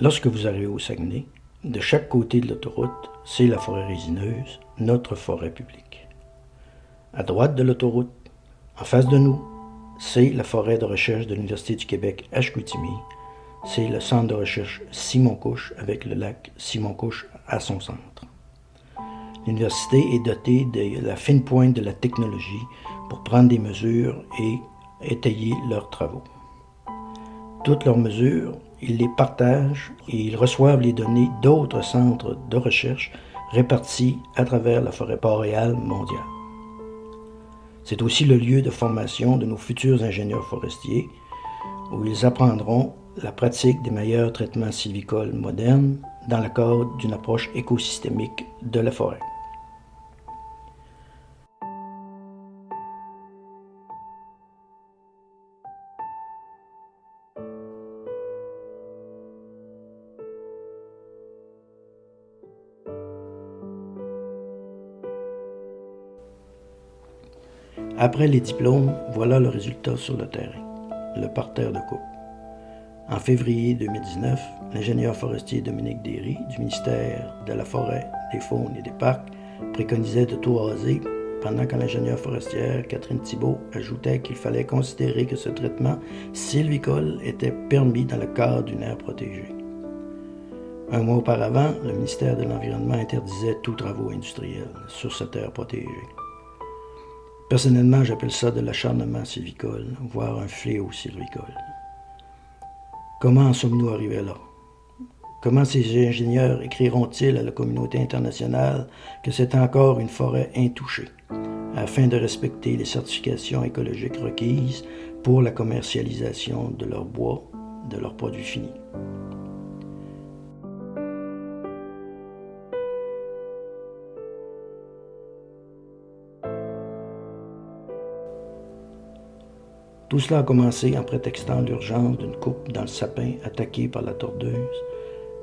Lorsque vous arrivez au Saguenay, de chaque côté de l'autoroute, c'est la forêt résineuse, notre forêt publique. À droite de l'autoroute, en face de nous, c'est la forêt de recherche de l'Université du Québec à Chicoutimi. C'est le centre de recherche Simon-Couche avec le lac Simon-Couche à son centre. L'université est dotée de la fine pointe de la technologie pour prendre des mesures et étayer leurs travaux. Toutes leurs mesures, ils les partagent et ils reçoivent les données d'autres centres de recherche répartis à travers la forêt boréale mondiale. C'est aussi le lieu de formation de nos futurs ingénieurs forestiers, où ils apprendront la pratique des meilleurs traitements sylvicoles modernes dans le cadre d'une approche écosystémique de la forêt. Après les diplômes, voilà le résultat sur le terrain, le parterre de coupe. En février 2019, l'ingénieur forestier Dominique Derry du ministère de la Forêt, des Faunes et des Parcs préconisait de tout raser, pendant que l'ingénieure forestière Catherine Thibault ajoutait qu'il fallait considérer que ce traitement sylvicole était permis dans le cadre d'une aire protégée. Un mois auparavant, le ministère de l'Environnement interdisait tous travaux industriels sur cette aire protégée. Personnellement, j'appelle ça de l'acharnement sylvicole, voire un fléau sylvicole. Comment en sommes-nous arrivés là? Comment ces ingénieurs écriront-ils à la communauté internationale que c'est encore une forêt intouchée, afin de respecter les certifications écologiques requises pour la commercialisation de leur bois, de leurs produits finis? Tout cela a commencé en prétextant l'urgence d'une coupe dans le sapin attaqué par la tordeuse,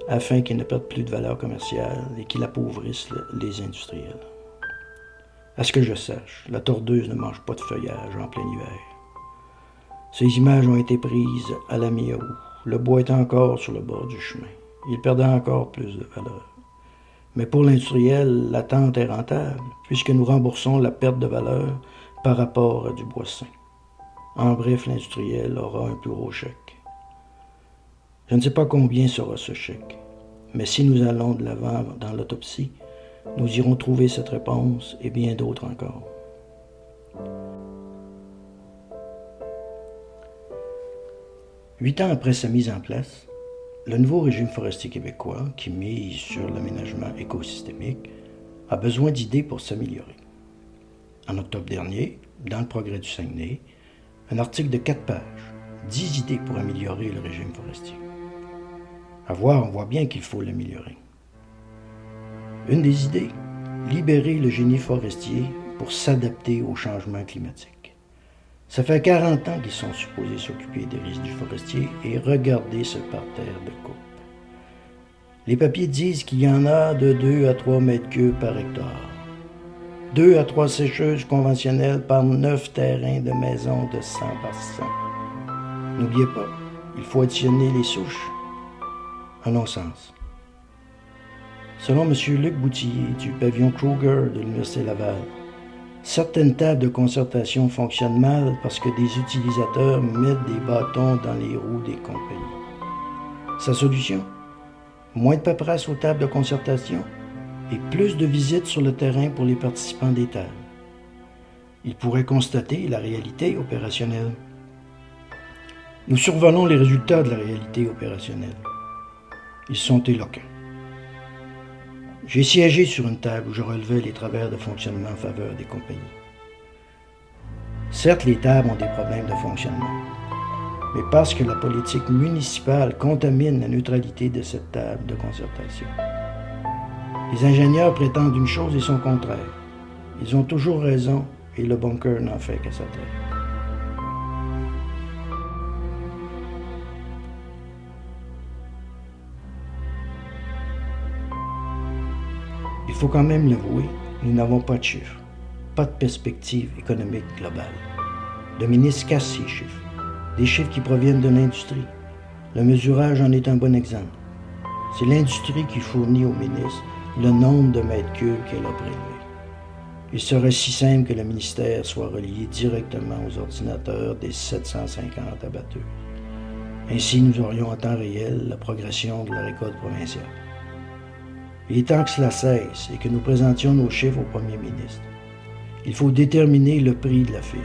afin qu'il ne perde plus de valeur commerciale et qu'il appauvrisse les industriels. À ce que je sache, la tordeuse ne mange pas de feuillage en plein hiver. Ces images ont été prises à la mi-août. Le bois était encore sur le bord du chemin. Il perdait encore plus de valeur. Mais pour l'industriel, l'attente est rentable, puisque nous remboursons la perte de valeur par rapport à du bois sain. En bref, l'industriel aura un plus gros chèque. Je ne sais pas combien sera ce chèque, mais si nous allons de l'avant dans l'autopsie, nous irons trouver cette réponse et bien d'autres encore. Huit ans après sa mise en place, le nouveau régime forestier québécois, qui mise sur l'aménagement écosystémique, a besoin d'idées pour s'améliorer. En octobre dernier, dans le Progrès du Saguenay, un article de 4 pages, 10 idées pour améliorer le régime forestier. À voir, on voit bien qu'il faut l'améliorer. Une des idées, libérer le génie forestier pour s'adapter au changement climatique. Ça fait 40 ans qu'ils sont supposés s'occuper des résidus forestiers et regardez ce parterre de coupe. Les papiers disent qu'il y en a de 2 à 3 mètres cubes par hectare. 2 à 3 sécheuses conventionnelles par 9 terrains de maisons de 100 par 100. N'oubliez pas, il faut additionner les souches. Un non-sens. Selon M. Luc Boutillier du pavillon Kruger de l'Université Laval, certaines tables de concertation fonctionnent mal parce que des utilisateurs mettent des bâtons dans les roues des compagnies. Sa solution? Moins de paperasse aux tables de concertation et plus de visites sur le terrain pour les participants des tables. Ils pourraient constater la réalité opérationnelle. Nous survolons les résultats de la réalité opérationnelle. Ils sont éloquents. J'ai siégé sur une table où je relevais les travers de fonctionnement en faveur des compagnies. Certes, les tables ont des problèmes de fonctionnement, mais parce que la politique municipale contamine la neutralité de cette table de concertation. Les ingénieurs prétendent une chose et son contraire. Ils ont toujours raison et le bunker n'en fait qu'à sa tête. Il faut quand même l'avouer, nous n'avons pas de chiffres, pas de perspective économique globale. Le ministre casse ces chiffres, des chiffres qui proviennent de l'industrie. Le mesurage en est un bon exemple. C'est l'industrie qui fournit au ministre le nombre de mètres cubes qu'elle a prélevés. Il serait si simple que le ministère soit relié directement aux ordinateurs des 750 abatteurs. Ainsi, nous aurions en temps réel la progression de la récolte provinciale. Il est temps que cela cesse et que nous présentions nos chiffres au premier ministre. Il faut déterminer le prix de la fibre.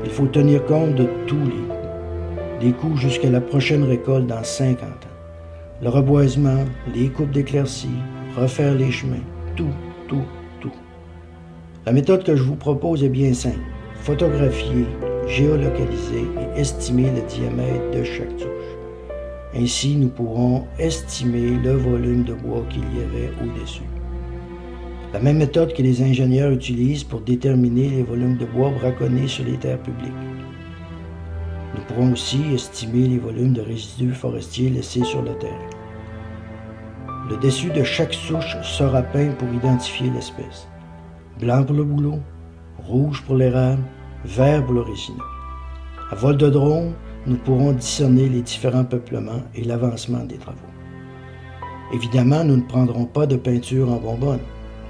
Il faut tenir compte de tous les coûts. Des coûts jusqu'à la prochaine récolte dans 50 ans. Le reboisement, les coupes d'éclaircies, refaire les chemins, tout. La méthode que je vous propose est bien simple. Photographier, géolocaliser et estimer le diamètre de chaque touche. Ainsi, nous pourrons estimer le volume de bois qu'il y avait au-dessus. La même méthode que les ingénieurs utilisent pour déterminer les volumes de bois braconnés sur les terres publiques. Nous pourrons aussi estimer les volumes de résidus forestiers laissés sur le terrain. Le dessus de chaque souche sera peint pour identifier l'espèce. Blanc pour le bouleau, rouge pour l'érable, vert pour le résineux. À vol de drone, nous pourrons discerner les différents peuplements et l'avancement des travaux. Évidemment, nous ne prendrons pas de peinture en bonbonne.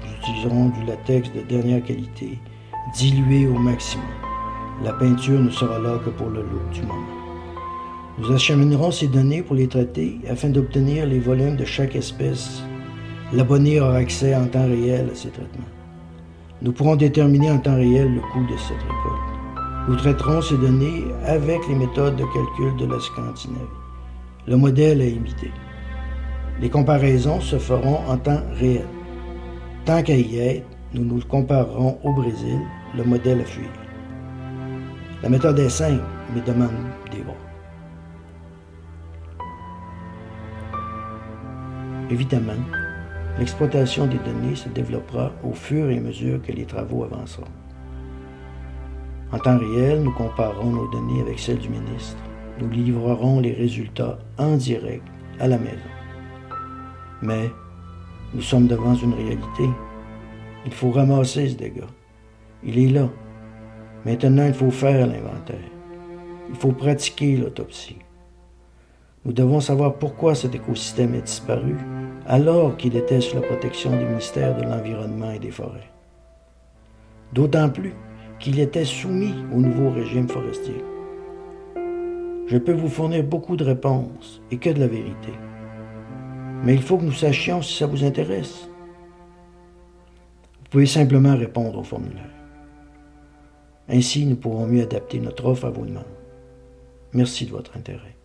Nous utiliserons du latex de dernière qualité, dilué au maximum. La peinture ne sera là que pour le look du moment. Nous acheminerons ces données pour les traiter afin d'obtenir les volumes de chaque espèce. L'abonné aura accès en temps réel à ces traitements. Nous pourrons déterminer en temps réel le coût de cette récolte. Nous traiterons ces données avec les méthodes de calcul de la Scandinavie. Le modèle est imité. Les comparaisons se feront en temps réel. Tant qu'à y être, nous nous comparerons au Brésil, le modèle à fuir. La méthode est simple, mais demande des bras. Évidemment, l'exploitation des données se développera au fur et à mesure que les travaux avanceront. En temps réel, nous comparerons nos données avec celles du ministre. Nous livrerons les résultats en direct à la maison. Mais nous sommes devant une réalité. Il faut ramasser ce dégât. Il est là. Maintenant, il faut faire l'inventaire. Il faut pratiquer l'autopsie. Nous devons savoir pourquoi cet écosystème est disparu alors qu'il était sous la protection des ministères de l'Environnement et des Forêts. D'autant plus qu'il était soumis au nouveau régime forestier. Je peux vous fournir beaucoup de réponses et que de la vérité. Mais il faut que nous sachions si ça vous intéresse. Vous pouvez simplement répondre au formulaire. Ainsi, nous pourrons mieux adapter notre offre à vos demandes. Merci de votre intérêt.